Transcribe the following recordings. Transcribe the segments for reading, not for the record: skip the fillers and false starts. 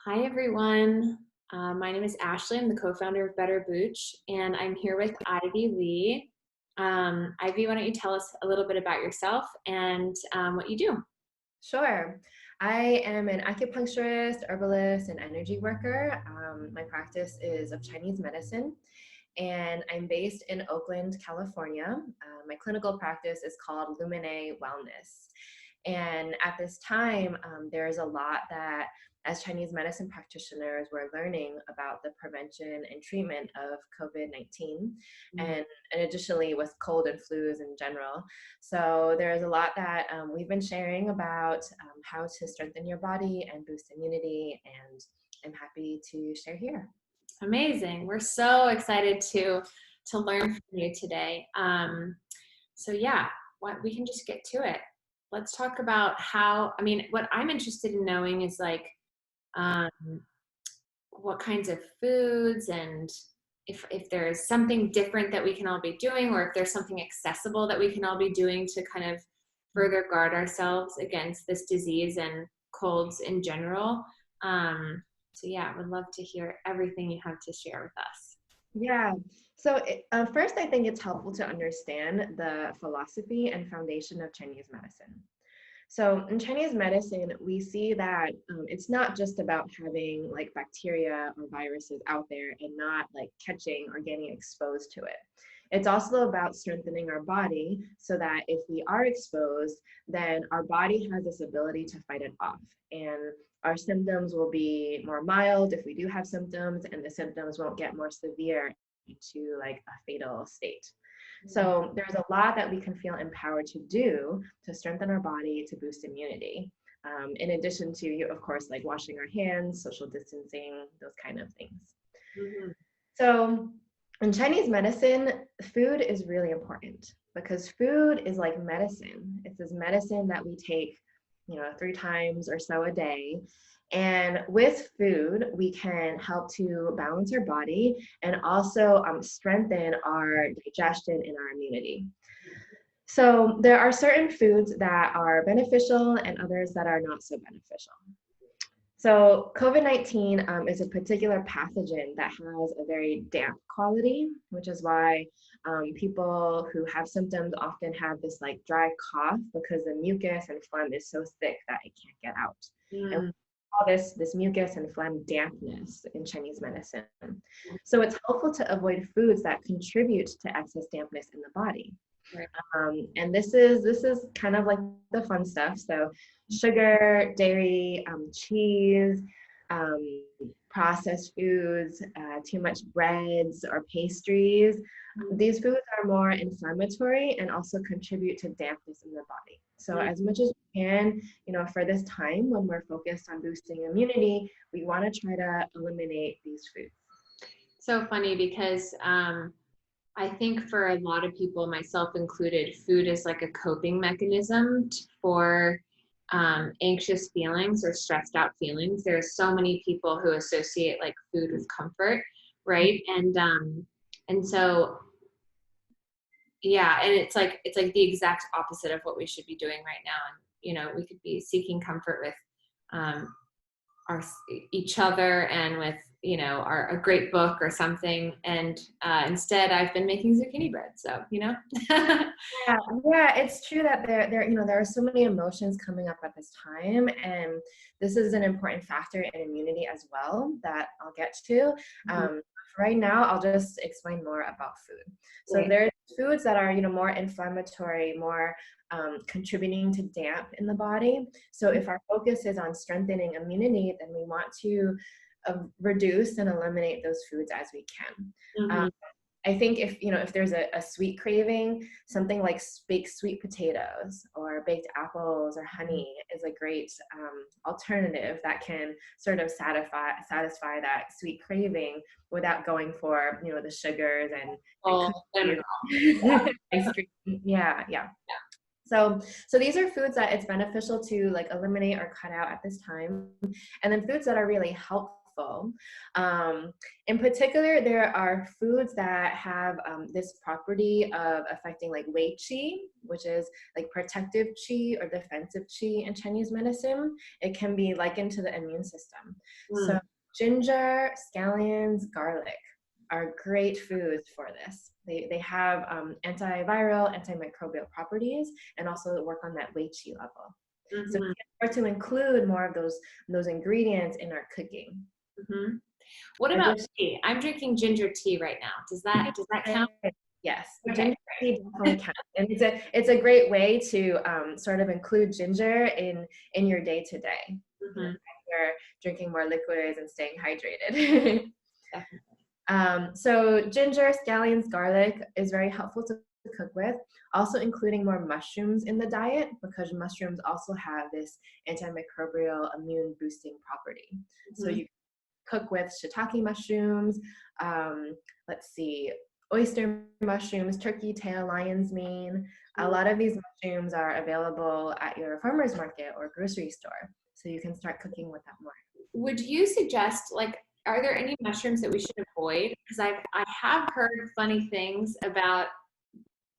Hi, everyone. My name is Ashley. I'm the co-founder of Better Booch, and I'm here with Ivy Lee. Ivy, why don't you tell us a little bit about yourself and what you do? Sure. I am an acupuncturist, herbalist, and energy worker. My practice is of Chinese medicine, and I'm based in Oakland, California. My clinical practice is called Luminae Wellness. And at this time, there's a lot that, as Chinese medicine practitioners, we're learning about the prevention and treatment of COVID-19, and additionally with cold and flus in general. So there's a lot that we've been sharing about how to strengthen your body and boost immunity, and I'm happy to share here. Amazing. We're so excited to learn from you today. So yeah, we can just get to it. Let's talk about what I'm interested in knowing is um, what kinds of foods and if there's something different that we can all be doing, or if there's something accessible that we can all be doing to kind of further guard ourselves against this disease and colds in general. So yeah, would love to hear everything you have to share with us. Yeah. So first, I think it's helpful to understand the philosophy and foundation of Chinese medicine. So in Chinese medicine, we see that it's not just about having like bacteria or viruses out there and not like catching or getting exposed to it. It's also about strengthening our body so that if we are exposed, then our body has this ability to fight it off. And our symptoms will be more mild if we do have symptoms, and the symptoms won't get more severe to like a fatal state. So there's a lot that we can feel empowered to do to strengthen our body, to boost immunity. In addition to, of course, like washing our hands, social distancing, those kind of things. Mm-hmm. So in Chinese medicine, food is really important because food is like medicine. It's this medicine that we take, 3 times or so a day. And with food, we can help to balance our body and also strengthen our digestion and our immunity. So there are certain foods that are beneficial and others that are not so beneficial. So COVID-19 is a particular pathogen that has a very damp quality, which is why people who have symptoms often have this like dry cough because the mucus and phlegm is so thick that it can't get out. And we call this mucus and phlegm dampness in Chinese medicine. So it's helpful to avoid foods that contribute to excess dampness in the body. Right. And this is kind of like the fun stuff. So sugar, dairy, cheese, processed foods, too much breads or pastries. These foods are more inflammatory and also contribute to dampness in the body. So as much as we can, for this time when we're focused on boosting immunity, we want to try to eliminate these foods. So funny because I think for a lot of people, myself included, food is like a coping mechanism for anxious feelings or stressed out feelings. There are so many people who associate like food with comfort, right? And so yeah, and it's like the exact opposite of what we should be doing right now. And we could be seeking comfort with our each other and with a great book or something, and instead I've been making zucchini bread, so yeah, it's true that there are so many emotions coming up at this time, and this is an important factor in immunity as well that I'll get to. Right now, I'll just explain more about food. So there's foods that are more inflammatory, more contributing to damp in the body. So if our focus is on strengthening immunity, then we want to reduce and eliminate those foods as we can. I think if there's a sweet craving, something like baked sweet potatoes or baked apples or honey is a great alternative that can sort of satisfy that sweet craving without going for the sugars and ice cream. Yeah. So these are foods that it's beneficial to like eliminate or cut out at this time. And then foods that are really helpful helpful. In particular, there are foods that have this property of affecting like wei qi, which is like protective qi or defensive qi in Chinese medicine. It can be likened to the immune system. So ginger, scallions, garlic are great foods for this. They have antiviral, antimicrobial properties, and also work on that wei qi level. So we start to include more of those ingredients in our cooking. What about tea? I'm drinking ginger tea right now. Does that count? Yes, Okay. ginger tea definitely counts, and it's a great way to sort of include ginger in your day to day. You're drinking more liquids and staying hydrated. So ginger, scallions, garlic is very helpful to cook with. Also including more mushrooms in the diet, because mushrooms also have this antimicrobial immune boosting property. So you cook with shiitake mushrooms, let's see, oyster mushrooms, turkey tail, lion's mane. A lot of these mushrooms are available at your farmer's market or grocery store. So you can start cooking with that more. Would you suggest, like, are there any mushrooms that we should avoid? Because I have heard funny things about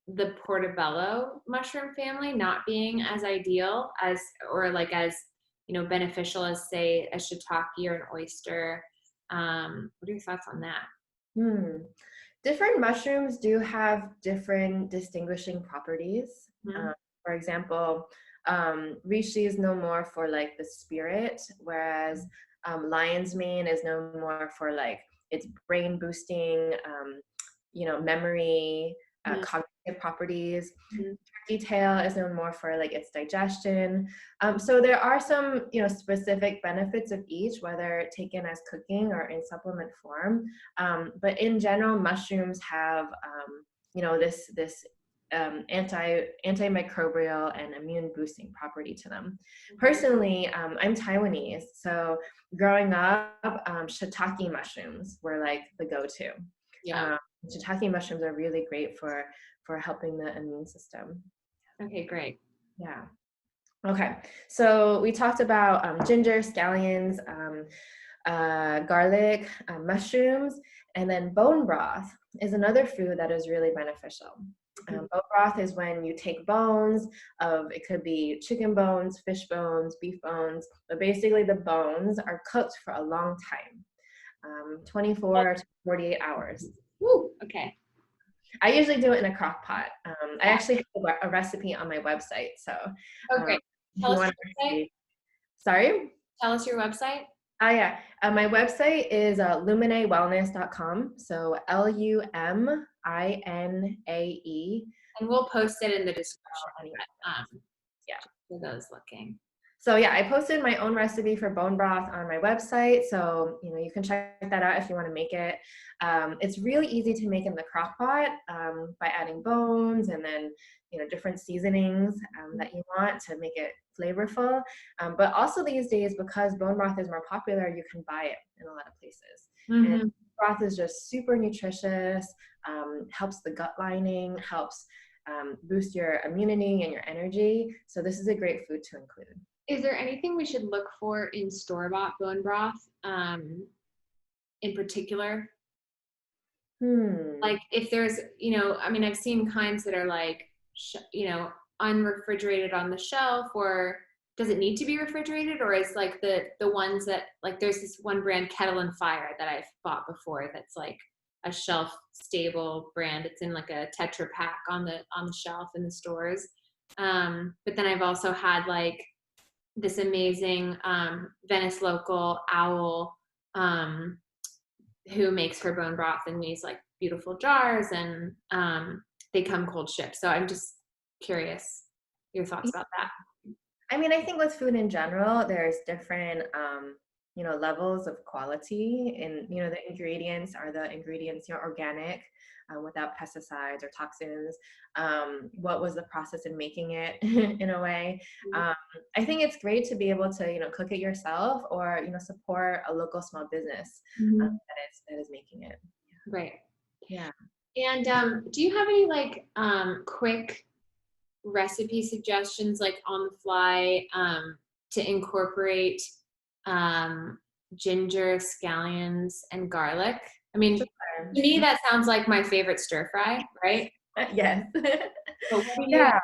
the portobello mushroom family not being as ideal as, or like as, you know, beneficial as, say, a shiitake or an oyster. What are your thoughts on that? Different mushrooms do have different distinguishing properties. For example, reishi is known more for like the spirit, whereas lion's mane is known more for like its brain boosting, you know, memory, cognitive properties. Turkey tail is known more for like its digestion. So there are some, you know, specific benefits of each, whether taken as cooking or in supplement form. But in general, mushrooms have, you know, this antimicrobial and immune boosting property to them. Personally, I'm Taiwanese, so growing up, shiitake mushrooms were like the go-to. Shiitake mushrooms are really great for helping the immune system. Okay, great. Yeah. Okay, so we talked about ginger, scallions, garlic, mushrooms, and then bone broth is another food that is really beneficial. Bone broth is when you take bones of, it could be chicken bones, fish bones, beef bones, but basically the bones are cooked for a long time, 24 to 48 hours. Okay. I usually do it in a crock pot. I actually have a recipe on my website, so. Okay. Tell us your website. Sorry? Tell us your website. Yeah. My website is luminaewellness.com. So LUMINAE. And we'll post it in the description. For those looking. So yeah, I posted my own recipe for bone broth on my website. So, you know, you can check that out if you want to make it. It's really easy to make in the crock pot by adding bones and then, you know, different seasonings that you want to make it flavorful. But also these days, because bone broth is more popular, you can buy it in a lot of places. And broth is just super nutritious, helps the gut lining, helps boost your immunity and your energy. So this is a great food to include. Is there anything we should look for in store-bought bone broth in particular? Like if there's, you know, I mean, I've seen kinds that are like, you know, unrefrigerated on the shelf, or does it need to be refrigerated? Or is like the ones that, like there's this one brand, Kettle and Fire, that I've bought before that's like a shelf stable brand. It's in like a Tetra Pak on the shelf in the stores. But then I've also had like this amazing Venice local Owl who makes her bone broth in these like beautiful jars, and they come cold shipped. So I'm just curious your thoughts about that. I mean, I think with food in general, there's different you know, levels of quality, and you know, the ingredients are the ingredients, you know, organic, without pesticides or toxins. What was the process in making it in a way? I think it's great to be able to, you know, cook it yourself, or, you know, support a local small business that is making it. Right. Yeah. And do you have any like quick recipe suggestions, like on the fly, to incorporate ginger, scallions, and garlic. I mean, Sure. to me, that sounds like my favorite stir fry, right? Yes. But what do you, Yeah.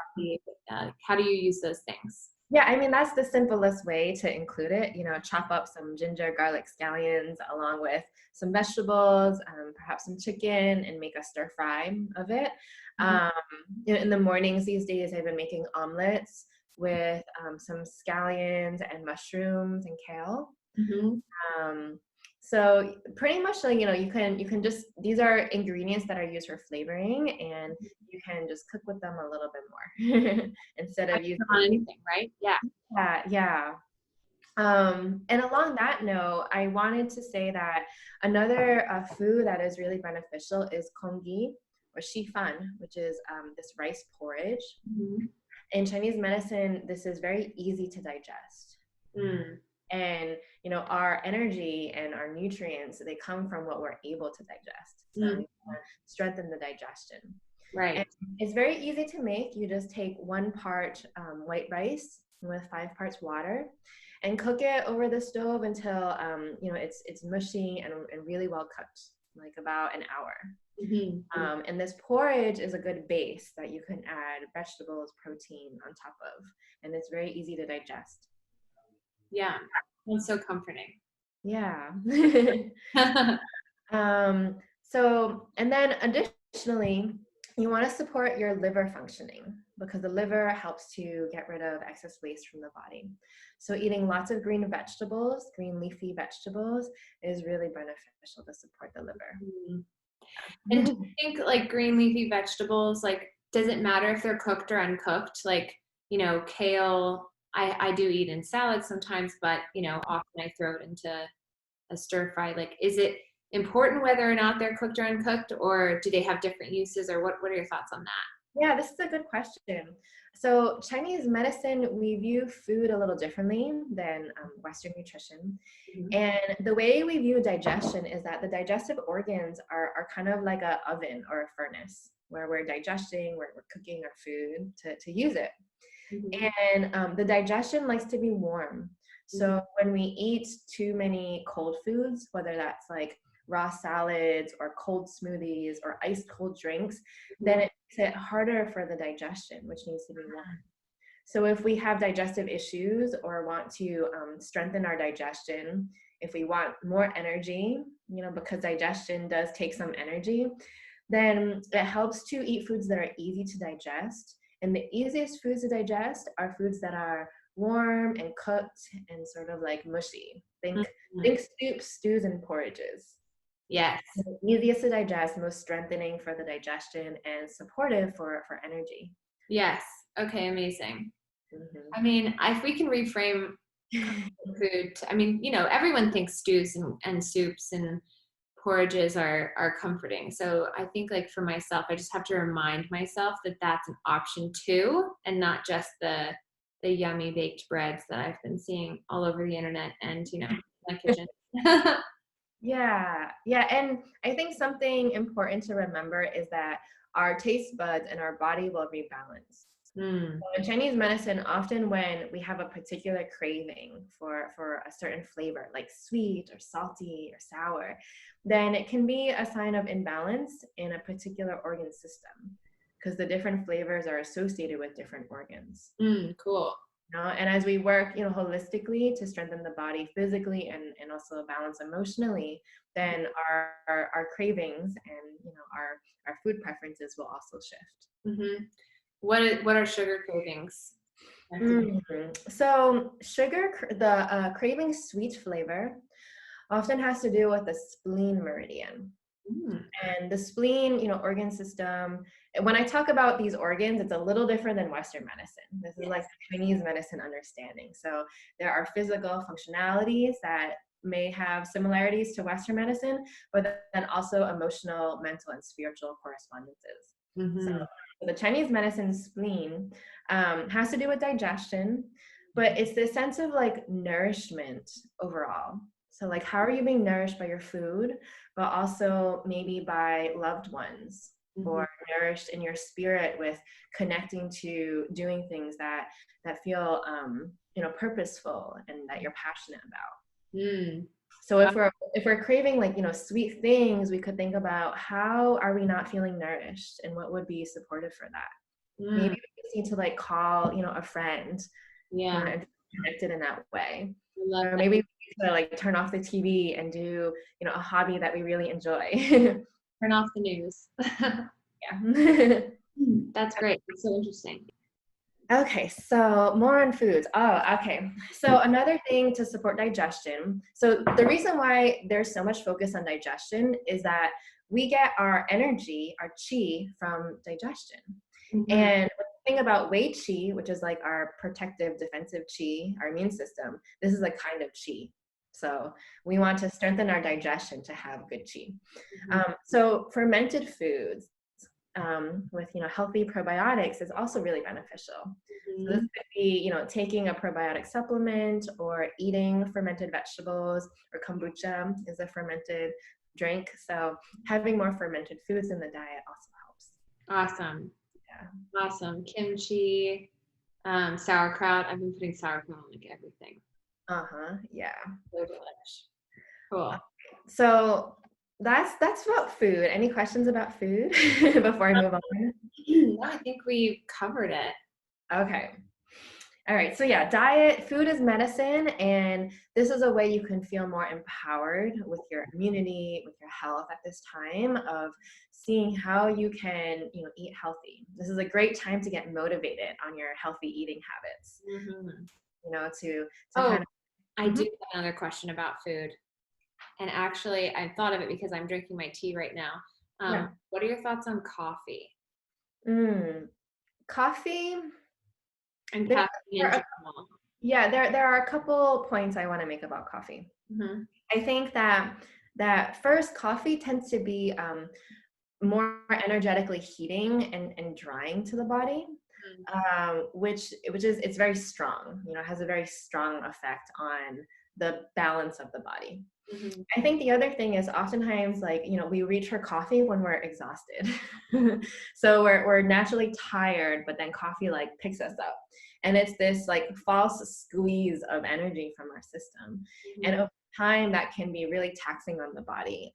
how do you use those things? Yeah, I mean, that's the simplest way to include it. You know, chop up some ginger, garlic, scallions along with some vegetables, perhaps some chicken, and make a stir fry of it. Mhm. Um, in the mornings these days, I've been making omelets with some scallions and mushrooms and kale. Mhm. Um, so pretty much like, you can just, these are ingredients that are used for flavoring, and you can just cook with them a little bit more instead I of can using. put on anything, right? Yeah. Yeah. And along that note, I wanted to say that another food that is really beneficial is kongi or shifan, which is this rice porridge. Mhm. In Chinese medicine, this is very easy to digest. Mm. And, our energy and our nutrients, they come from what we're able to digest. So Mm. we want to strengthen the digestion. And Right. it's very easy to make. You just take 1 part white rice with 5 parts water and cook it over the stove until it's mushy and really well cooked, like about an hour. Mhm. And this porridge is a good base that you can add vegetables, protein on top of, and it's very easy to digest. Yeah. That's so comforting. Yeah. And then additionally, you want to support your liver functioning because the liver helps to get rid of excess waste from the body. So eating lots of green vegetables, green leafy vegetables, is really beneficial to support the liver. Mhm. And do you think like green leafy vegetables, like, does it matter if they're cooked or uncooked? Like, kale, I do eat in salads sometimes, but often I throw it into a stir fry. Like, is it important whether or not they're cooked or uncooked, or do they have different uses, or what are your thoughts on that? Yeah, this is a good question. So Chinese medicine, we view food a little differently than Western nutrition. Mhm. And the way we view digestion is that the digestive organs are kind of like an oven or a furnace where we're digesting, where we're cooking our food to use it. Mhm. And the digestion likes to be warm. Mhm. So when we eat too many cold foods, whether that's like raw salads or cold smoothies or iced cold drinks, then Mhm. it makes it harder for the digestion, which needs to be warm. So if we have digestive issues or want to strengthen our digestion, if we want more energy, because digestion does take some energy, then it helps to eat foods that are easy to digest. And the easiest foods to digest are foods that are warm and cooked and sort of like mushy. Mhm. Think soups, stews, and porridges. Yes. The easiest to digest, most strengthening for the digestion, and supportive for energy. Yes. Okay, amazing. Mhm. I mean, if we can reframe food, I mean, everyone thinks stews and soups and porridges are comforting. So I think, like, for myself, I just have to remind myself that that's an option too, and not just the yummy baked breads that I've been seeing all over the internet and my kitchen. Yeah, and I think something important to remember is that our taste buds and our body will rebalance. Mm. So in Chinese medicine, often when we have a particular craving for a certain flavor, like sweet or salty or sour, then it can be a sign of imbalance in a particular organ system because the different flavors are associated with different organs. Cool. And as we work, holistically to strengthen the body physically and also balance emotionally, then our cravings and our food preferences will also shift. Hmm. What are sugar cravings? So the craving sweet flavor often has to do with the spleen meridian. Mm. And the spleen, organ system, when I talk about these organs, it's a little different than Western medicine. This is like Yes. the Chinese medicine understanding. So there are physical functionalities that may have similarities to Western medicine, but then also emotional, mental, and spiritual correspondences. So Hmm. the Chinese medicine spleen has to do with digestion, but it's this sense of like nourishment overall. So like, how are you being nourished by your food, but also maybe by loved ones, Hmm. or nourished in your spirit with connecting to doing things that feel purposeful and that you're passionate about. Mm. So if we're craving like, sweet things, we could think about how are we not feeling nourished and what would be supportive for that. Maybe we just need to like call, a friend, Yeah. and connected in that way. I love Or that. maybe we need to like turn off the TV and do, a hobby that we really enjoy. Turn off the news. Yeah. That's great. It's so interesting. Okay, so more on foods. Oh, okay. So another thing to support digestion. So the reason why there's so much focus on digestion is that we get our energy, our chi, from digestion. Mm-hmm. And the thing about Wei Qi, which is like our protective defensive chi, our immune system, this is a kind of chi. So we want to strengthen our digestion to have good chi. Mm-hmm. So fermented foods with healthy probiotics is also really beneficial. Mm-hmm. So this could be taking a probiotic supplement or eating fermented vegetables, or kombucha is a fermented drink. So having more fermented foods in the diet also helps. Awesome. Yeah. Awesome. Kimchi, sauerkraut. I've been putting sauerkraut on like everything. Yeah. So delicious. Cool. So that's about food. Any questions about food before I move on? No, I think we covered it. Okay. All right. So yeah, diet, food is medicine, and this is a way you can feel more empowered with your immunity, with your health at this time of seeing how you can, eat healthy. This is a great time to get motivated on your healthy eating habits. Mm-hmm. To oh, kind of. I do have another question about food. And actually, I thought of it because I'm drinking my tea right now. Yeah. What are your thoughts on coffee? Coffee And caffeine in general? Yeah, there are a couple points I want to make about coffee. Mm-hmm. I think that first, coffee tends to be more energetically heating and drying to the body, which is it's very strong. Has a very strong effect on the balance of the body. Mm-hmm. I think the other thing is oftentimes like, we reach for coffee when we're exhausted. So we're naturally tired, but then coffee like picks us up. And it's this like false squeeze of energy from our system. Mm-hmm. And over time that can be really taxing on the body,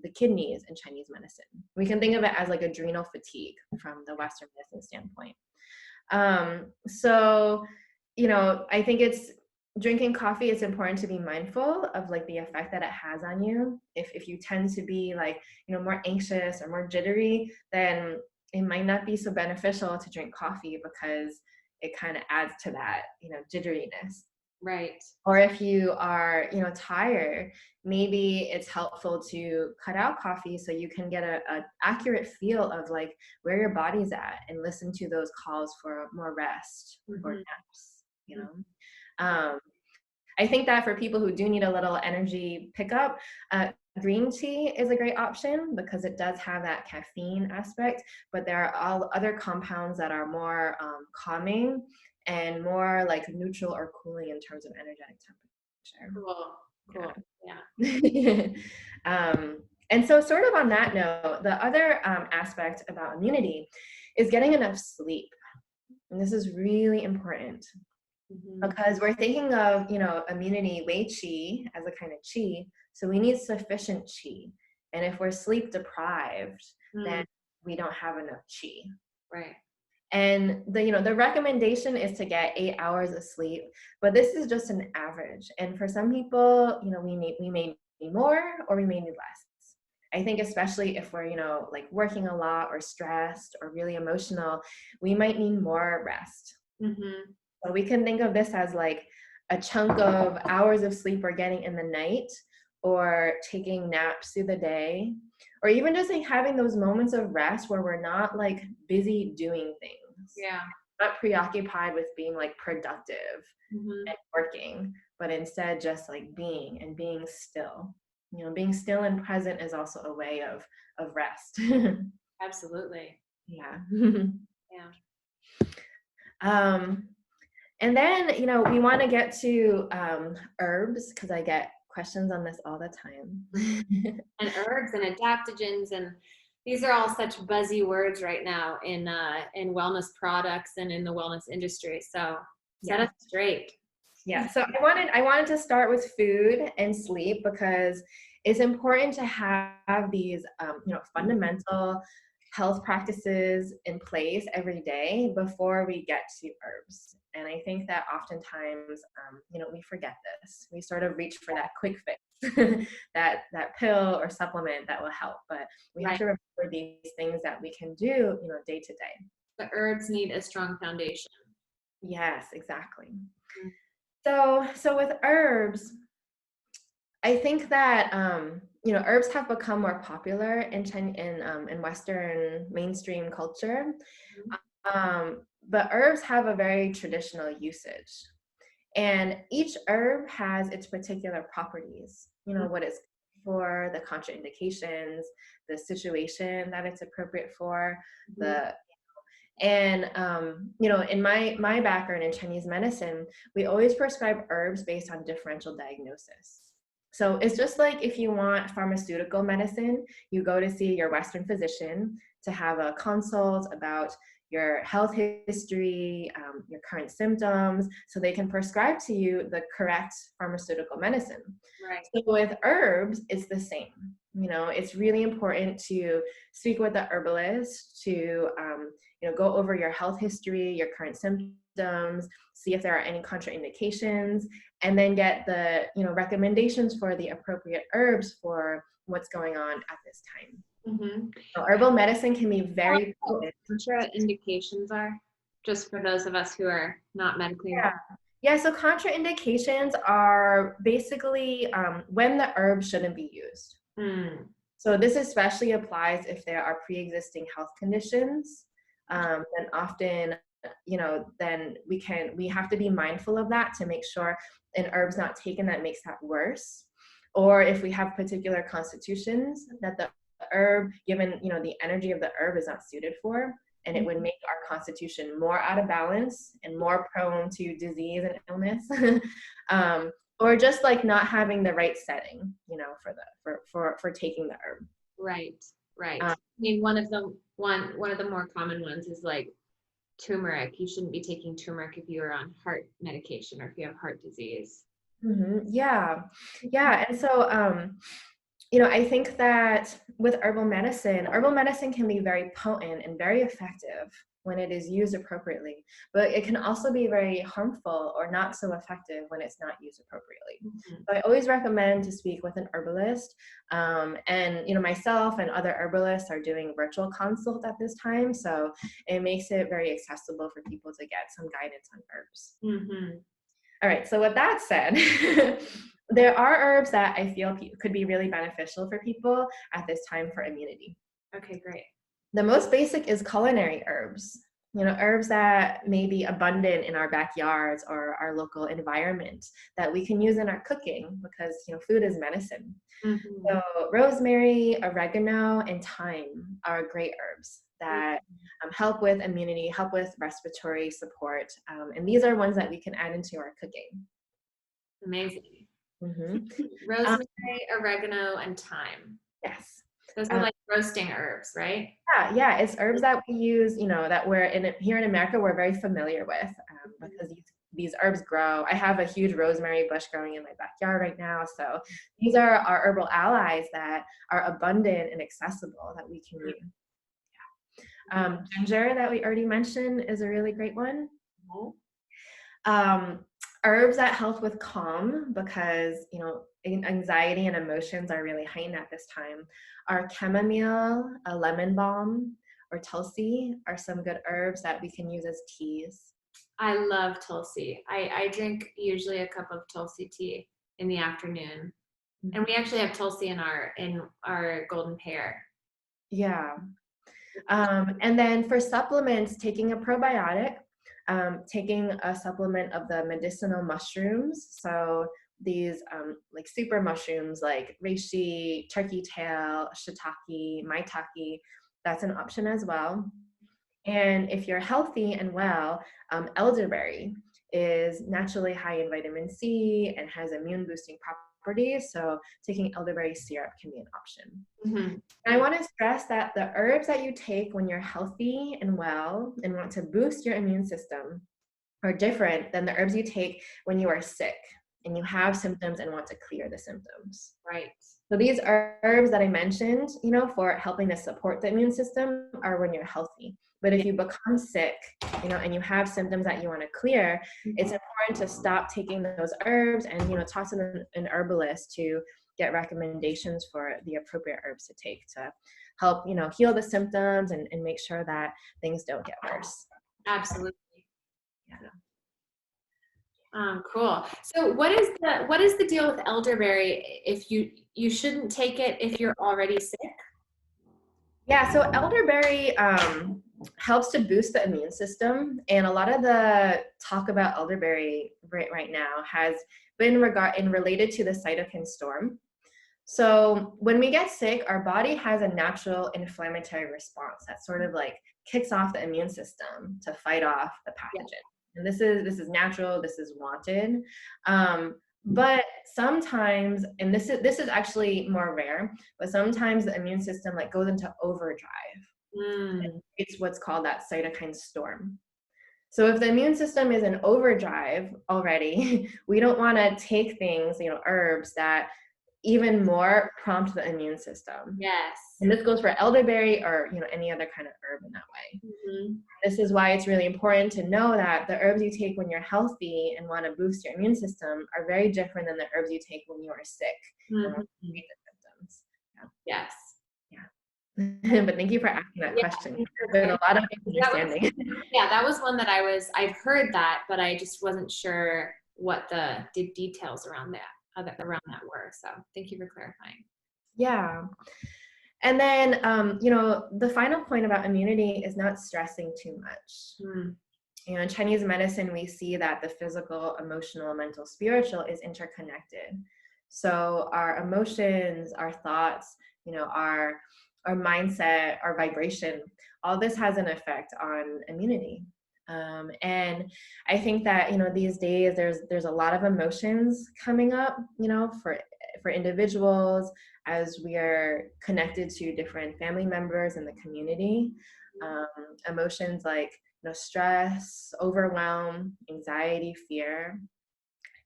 the kidneys in Chinese medicine. We can think of it as like adrenal fatigue from the Western medicine standpoint. So, I think drinking coffee, it's important to be mindful of like the effect that it has on you. If you tend to be like, more anxious or more jittery, then it might not be so beneficial to drink coffee because it kind of adds to that, jitteriness. Right. Or if you are, tired, maybe it's helpful to cut out coffee so you can get a accurate feel of like where your body's at and listen to those calls for more rest or naps, I think that for people who do need a little energy pickup, green tea is a great option because it does have that caffeine aspect, but there are all other compounds that are more calming and more like neutral or cooling in terms of energetic temperature. Cool. Yeah. And so sort of on that note, the other aspect about immunity is getting enough sleep. And this is really important. Because we're thinking of, immunity, Wei Qi, as a kind of Qi. So we need sufficient Qi. And if we're sleep deprived, then we don't have enough Qi. Right. And the recommendation is to get 8 hours of sleep, but this is just an average. And for some people, we may need more or we may need less. I think especially if we're, like working a lot or stressed or really emotional, we might need more rest. So we can think of this as like a chunk of hours of sleep we're getting in the night, or taking naps through the day, or even just like having those moments of rest where we're not like busy doing things. Yeah. Not preoccupied with being like productive and working, but instead just like being and being still. Being still and present is also a way of rest. Absolutely. Yeah. Yeah. And then, we want to get to herbs, because I get questions on this all the time. And herbs and adaptogens, and these are all such buzzy words right now in wellness products and in the wellness industry. So set us straight. Yeah. So I wanted to start with food and sleep because it's important to have these, fundamental health practices in place every day before we get to herbs. And I think that oftentimes, we forget this. We sort of reach for that quick fix, that pill or supplement that will help. But we have Right. to remember these things that we can do, day to day. The herbs need a strong foundation. Yes, exactly. Mm. So with herbs, I think that herbs have become more popular in Western mainstream culture, but herbs have a very traditional usage, and each herb has its particular properties. What it's for, the contraindications, the situation that it's appropriate for, Mhm. the and in my background in Chinese medicine, we always prescribe herbs based on differential diagnosis. So it's just like if you want pharmaceutical medicine, you go to see your Western physician to have a consult about your health history, your current symptoms, so they can prescribe to you the correct pharmaceutical medicine. Right. So with herbs, it's the same. It's really important to speak with the herbalist to go over your health history, your current symptoms, see if there are any contraindications, and then get the recommendations for the appropriate herbs for what's going on at this time. Mm-hmm. So herbal medicine can be very What potent. contraindications are, just for those of us who are not medically Yeah. involved. Yeah, so contraindications are basically when the herb shouldn't be used. Mm. So this especially applies if there are pre-existing health conditions. Then often, then we have to be mindful of that to make sure an herb's not taken that makes that worse. Or if we have particular constitutions that the herb, given the energy of the herb, is not suited for, and it would make our constitution more out of balance and more prone to disease and illness. Or just like not having the right setting, for taking the herb. Right, right. Um, I mean, one of the more common ones is like turmeric. You shouldn't be taking turmeric if you are on heart medication or if you have heart disease. yeah, yeah, and so I think that with herbal medicine can be very potent and very effective when it is used appropriately, but it can also be very harmful or not so effective when it's not used appropriately. Mm-hmm. So I always recommend to speak with an herbalist, and myself and other herbalists are doing virtual consult at this time, so it makes it very accessible for people to get some guidance on herbs. Mm-hmm. All right, so with that said, there are herbs that I feel could be really beneficial for people at this time for immunity. Okay, great. The most basic is culinary herbs. Herbs that may be abundant in our backyards or our local environment that we can use in our cooking because, food is medicine. Mm-hmm. So rosemary, oregano, and thyme are great herbs that help with immunity, help with respiratory support. And these are ones that we can add into our cooking. Amazing. Mm-hmm. Rosemary, oregano, and thyme. Yes. Those are like roasting herbs, right? Yeah, it's herbs that we use, that we're here in America, we're very familiar with because these herbs grow. I have a huge rosemary bush growing in my backyard right now. So these are our herbal allies that are abundant and accessible that we can use. Ginger that we already mentioned is a really great one. Herbs that help with calm because, anxiety and emotions are really heightened at this time are chamomile, a lemon balm, or tulsi are some good herbs that we can use as teas. I love tulsi. I drink usually a cup of tulsi tea in the afternoon. And we actually have tulsi in our golden pear. Yeah. And then for supplements, taking a probiotic, taking a supplement of the medicinal mushrooms. So these like super mushrooms like reishi, turkey tail, shiitake, maitake, that's an option as well. And if you're healthy and well, elderberry is naturally high in vitamin C and has immune boosting properties. So taking elderberry syrup can be an option. Mm-hmm. And I want to stress that the herbs that you take when you're healthy and well and want to boost your immune system are different than the herbs you take when you are sick and you have symptoms and want to clear the symptoms. Right. So these herbs that I mentioned, for helping to support the immune system are when you're healthy. But if you become sick, and you have symptoms that you want to clear, it's important to stop taking those herbs and, talk to an herbalist to get recommendations for the appropriate herbs to take to help, heal the symptoms and make sure that things don't get worse. Absolutely. Yeah. Cool. So what is the deal with elderberry if you shouldn't take it if you're already sick? Yeah, so elderberry helps to boost the immune system, and a lot of the talk about elderberry right now has been related to the cytokine storm. So when we get sick, our body has a natural inflammatory response that sort of like kicks off the immune system to fight off the pathogen. And this is natural, this is wanted. But sometimes, and this is actually more rare, but sometimes the immune system like goes into overdrive. It's what's called that cytokine storm. So if the immune system is in overdrive already, we don't want to take things, herbs that even more prompt the immune system. Yes. And this goes for elderberry or, any other kind of herb in that way. Mm-hmm. This is why it's really important to know that the herbs you take when you're healthy and want to boost your immune system are very different than the herbs you take when you are sick and want to treat the symptoms. Yes. Yeah. But thank you for asking that question. There's a lot of misunderstanding. That was one that I've heard that, but I just wasn't sure what the details around that were. So thank you for clarifying. Yeah. And then, the final point about immunity is not stressing too much. In Chinese medicine, we see that the physical, emotional, mental, spiritual is interconnected. So our emotions, our thoughts, our mindset, our vibration, all this has an effect on immunity. And I think that, these days there's a lot of emotions coming up, for individuals as we are connected to different family members in the community. Emotions like, stress, overwhelm, anxiety, fear.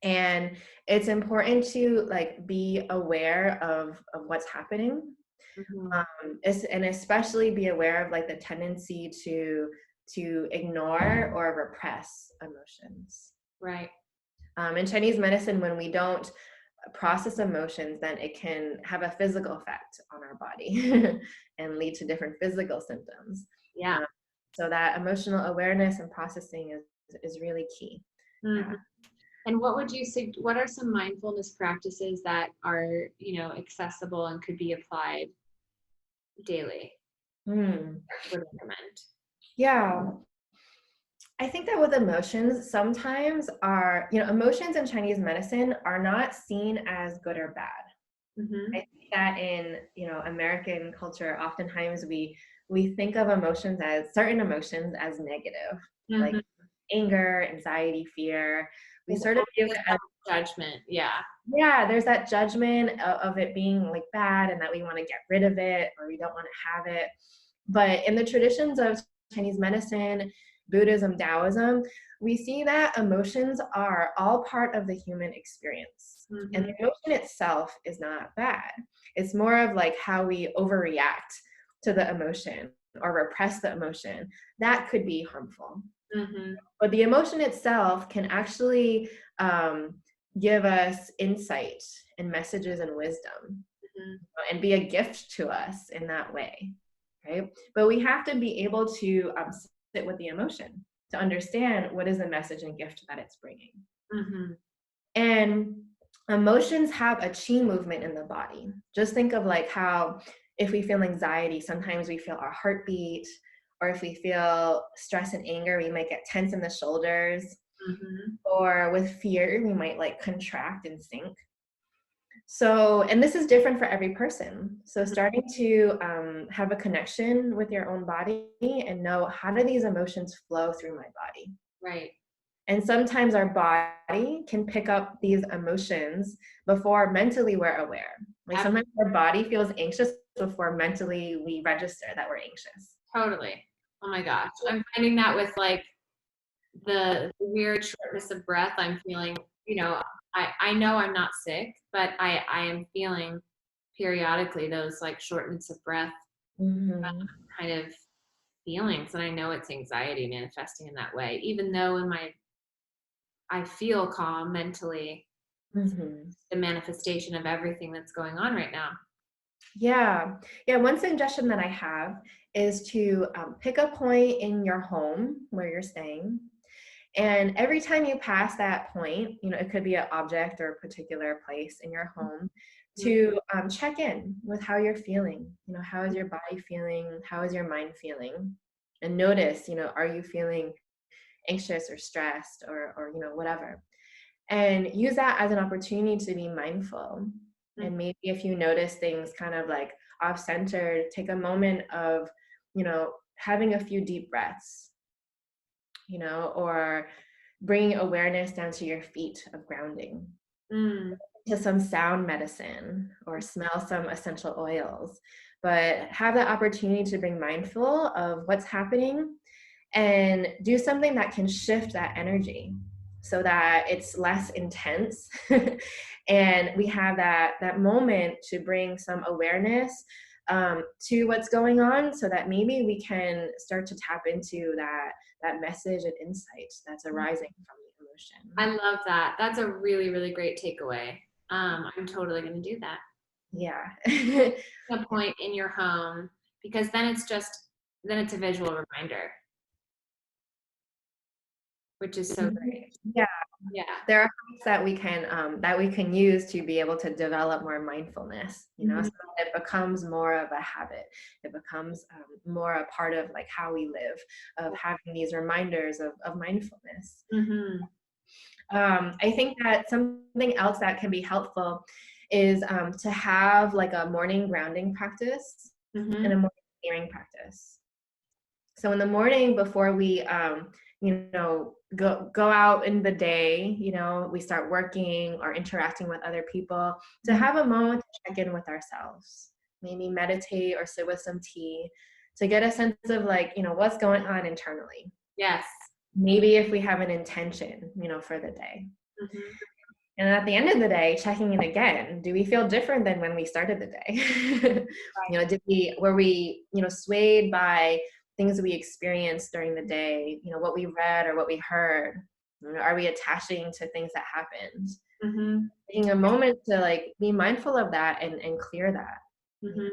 And it's important to like be aware of what's happening. And especially be aware of like the tendency to ignore or repress emotions. Right. In Chinese medicine, when we don't process emotions, then it can have a physical effect on our body and lead to different physical symptoms. Yeah. So that emotional awareness and processing is really key. Mm-hmm. And what are some mindfulness practices that are, accessible and could be applied daily? Would recommend. Yeah. I think that with emotions, sometimes emotions in Chinese medicine are not seen as good or bad. I think that in, American culture, oftentimes we think of certain emotions as negative, like anger, anxiety, fear. We sort of give it as judgment. Yeah. Yeah, there's that judgment of it being like bad and that we want to get rid of it or we don't want to have it. But in the traditions of Chinese medicine, Buddhism, Taoism, we see that emotions are all part of the human experience. And the emotion itself is not bad. It's more of like how we overreact to the emotion or repress the emotion. That could be harmful. But the emotion itself can actually give us insight and messages and wisdom and be a gift to us in that way, right? But we have to be able to sit with the emotion to understand what is the message and gift that it's bringing. And emotions have a qi movement in the body. Just think of like how if we feel anxiety, sometimes we feel our heartbeat, or if we feel stress and anger, we might get tense in the shoulders. Or with fear, we might like contract and sink. So, and this is different for every person. So starting to have a connection with your own body and know how do these emotions flow through my body. Right. And sometimes our body can pick up these emotions before mentally we're aware. Like sometimes our body feels anxious before mentally we register that we're anxious. Totally. Oh my gosh. I'm finding that with like the weird shortness of breath I'm feeling, I know I'm not sick, but I am feeling periodically those like shortness of breath Mm-hmm. kind of feelings. And I know it's anxiety manifesting in that way, even though I feel calm mentally, Mm-hmm. the manifestation of everything that's going on right now. Yeah. Yeah. One suggestion that I have is to pick a point in your home where you're staying. And every time you pass that point, it could be an object or a particular place in your home, to check in with how you're feeling. How is your body feeling? How is your mind feeling? And notice, are you feeling anxious or stressed or whatever? And use that as an opportunity to be mindful. And maybe if you notice things kind of like off centered, take a moment of, having a few deep breaths, or bringing awareness down to your feet of grounding, Mm. to some sound medicine or smell some essential oils. But have that opportunity to bring mindful of what's happening and do something that can shift that energy so that it's less intense. And we have that moment to bring some awareness to what's going on, so that maybe we can start to tap into that message and insight that's arising from the emotion. I love that. That's a really, really great takeaway. I'm totally going to do that. Yeah. A point in your home, because then it's a visual reminder, which is so great. Yeah. Yeah. There are hacks that we can use to be able to develop more mindfulness, so that it becomes more of a habit. It becomes more a part of like how we live, of having these reminders of mindfulness. Mm-hmm. I think that something else that can be helpful is to have like a morning grounding practice Mm-hmm. and a morning clearing practice. So in the morning, before we go out in the day, we start working or interacting with other people, to have a moment to check in with ourselves, maybe meditate or sit with some tea, to get a sense of like, what's going on internally. Yes. Maybe if we have an intention, for the day. Mm-hmm. And at the end of the day, checking in again, do we feel different than when we started the day? Right. Were we, swayed by things we experienced during the day, what we read or what we heard? Are we attaching to things that happened? Mm-hmm. Taking a moment to like be mindful of that and clear that. Mm-hmm.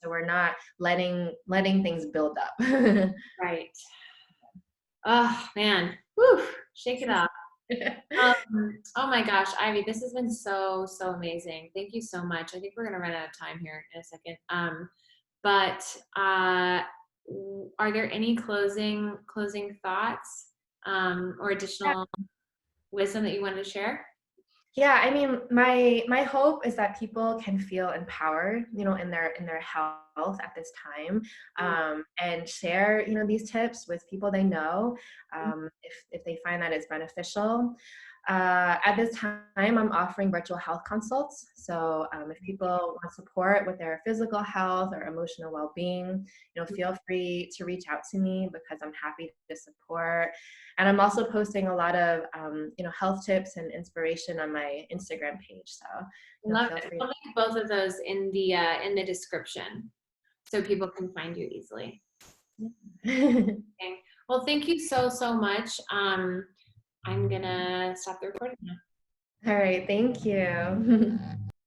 So we're not letting things build up. Right. Oh man. Whew. Shake it off. Oh my gosh, Ivy, this has been so, so amazing. Thank you so much. I think we're gonna run out of time here in a second. But are there any closing thoughts or additional wisdom that you wanted to share? Yeah, I mean, my hope is that people can feel empowered, in their health at this time, and share, these tips with people they know, if they find that it's beneficial. At this time, I'm offering virtual health consults. So if people want support with their physical health or emotional well-being, feel free to reach out to me, because I'm happy to support. And I'm also posting a lot of, health tips and inspiration on my Instagram page. So Love feel it. free. I'll link both of those in the description so people can find you easily. To- Okay. Well, thank you so, so much. I'm gonna stop the recording now. All right. Thank you.